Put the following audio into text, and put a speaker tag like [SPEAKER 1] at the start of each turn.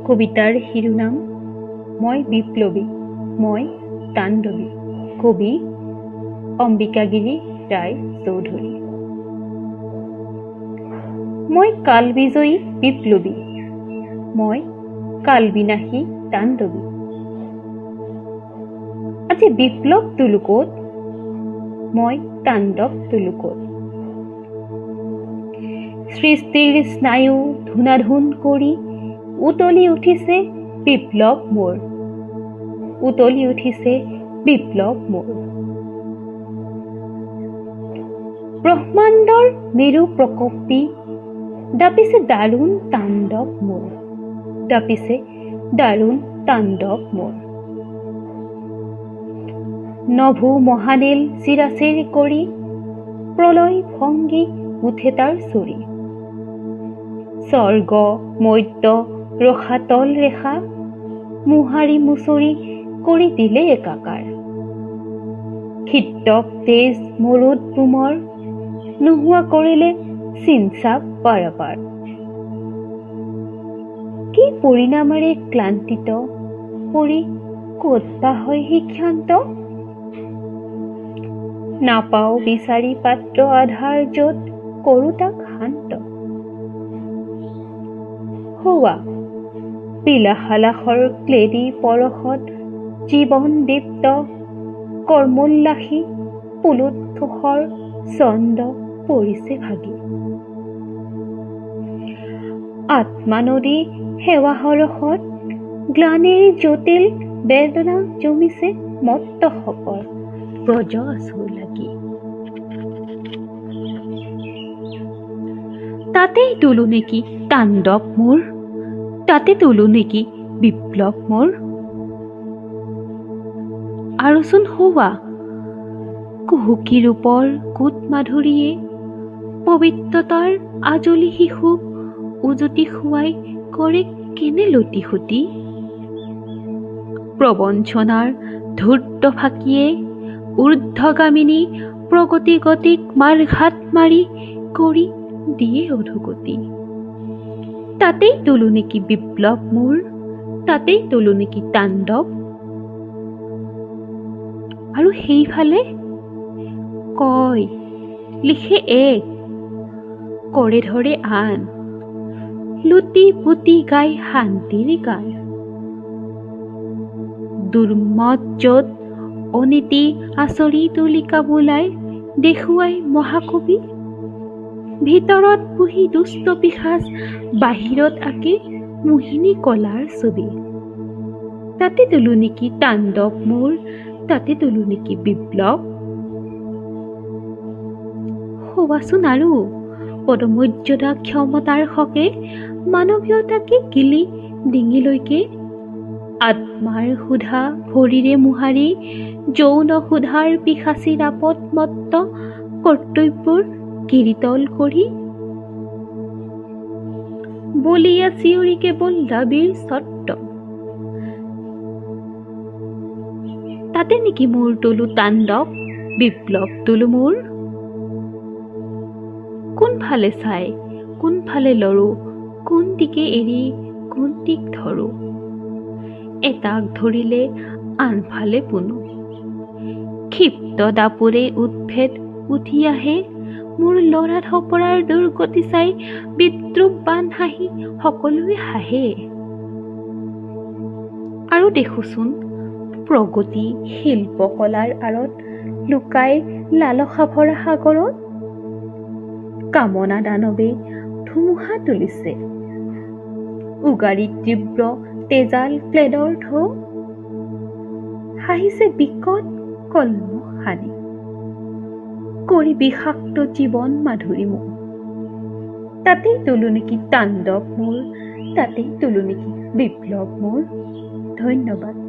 [SPEAKER 1] কবিতাৰ শিৰোনাম মই বিপ্লৱী, মই তাণ্ডৱী। কবি অম্বিকাগিৰি ৰায় চৌধুৰী। মই কালবিজয়ী বিপ্লৱী, মই কালবিনাশী তাণ্ডৱী। আজি বিপ্লৱ তুলুকত, মই তাণ্ডৱ তুলুকত। সৃষ্টিৰ স্নায়ু ধুনাধুন কৰি উতলি উঠিছে বিপ্লৱ মোৰ, উতলি উঠিছে বিপ্লৱ মোৰ। ব্ৰহ্মাণ্ডৰ মেৰু প্ৰকোপী দাপিছে দাৰুণ তাণ্ডৱ মোৰ, দাপিছে দাৰুণ তাণ্ডৱ মোৰ। নভো মহানীল চিৰাচেৰ কৰি প্ৰলয় ভংগী উঠে তাৰ চৰি। স্বৰ্গ মৰ্ত্য ৰসাতল ৰেখা মোহাৰি মুচৰি কৰি দিলে একাকাৰ। ক্ষিপ্তক তেজ মৰুদ বোমৰ নোহোৱা কৰিলে চিনচাপ পাৰাপাৰ। কি পৰিণামেৰে ক্লান্তিত পৰি ক'ত বা হয় শিক্ষান্ত। নাপাওঁ বিচাৰি পাত্ৰ আধাৰ য'ত কৰো তাক শান্ত। হোৱা বিলাসালাসৰ ক্লেদী পৰশত জীৱন দীপ্ত কৰ্মোল্লাসী পুলুৎথোষৰ ছন্দ পৰিছে ভাগি। আত্মানদী সেৱা সৰসত গ্লানিৰ জটিল বেদনা জমিছে মত্ত শকৰ ব্ৰজ আঁচোৰ লাগি। তাতেই তোলো নেকি তাণ্ডৱ মোৰ, তাতে তোলো নেকি বিপ্লৱ মোৰ। আৰুচোন হোৱা কুহুকী ৰূপৰ কোট মাধুৰীয়ে পবিত্ৰতাৰ আজলি শিশুক উজুতি খুৱাই কৰে কেনে লটি খুটি। প্ৰবঞ্চনাৰ ধূৰ্ত ফাঁকিয়ে ঊৰ্ধ্বগামিনী প্ৰগতি গতিক মাৰঘাট মাৰি কৰি দিয়ে অধোগতি। তাতেই তোলো নেকি বিপ্লৱ মোৰ, তাতেই তোলো নেকি তাণ্ডৱ। আৰু সেইফালে কয় লিখে এক, কৰে ধৰে আন, লুটি পুতি গাই শান্তিৰ গান। দুৰ্মত য'ত অনীতি আচৰি তুলিকা বোলাই দেখুৱাই মহাকবি। ভিতৰত পুহি দুষ্ট পিশাচ বাহিৰত আঁকি মোহিনী কলাৰ ছবি। তাতে তোলো নেকি তাণ্ডৱ মোৰ, তাতে তোলো নেকি বিপ্লৱ। হোৱাচোন আৰু পদমৰ্যাদা ক্ষমতাৰ হকে মানৱীয়তাকে গিলি ডিঙিলৈকে। আত্মাৰ সুধা ভৰিৰে মোহাৰি যৌন সুধাৰ পিশাচী ৰাপত মত্ত কৰ্তব্যৰ গিৰিতল কৰি। বলিয়া চিঞৰি কেৱল দাবীৰ স্বত্ব, তাতে নেকি মোৰ তোলো তাণ্ডৱ বিপ্লৱ তোলো মোৰ। কোনফালে চাই কোনফালে লৰো, কোন দিকে এৰি কোন দিক ধৰো। এটাক ধৰিলে আনফালে পোনো, ক্ষিপ্ত দাপোৰে উদ্ভেদ উঠি আহে। মোৰ লৰা ধপৰাৰ দুৰ্গতি চাই বিদ্ৰূপ বান হাঁহি সকলোৱে হাঁহে। আৰু দেখোচোন প্ৰগতি শিল্পকলাৰ আঁৰত লুকাই লালসা ভৰা সাগৰত। কামনা দানৱে ধুমুহা তুলিছে, উগাৰি তীব্ৰ তেজাল ক্লেদৰ ঢৌ। হাঁহিছে বিকট কল্ম সানি কৰি বিষাক্ত জীৱন মাধুৰী মোৰ। তাতেই তোলো নেকি তাণ্ডৱ মোৰ, তাতেই তোলো নেকি বিপ্লৱ মোৰ। ধন্যবাদ।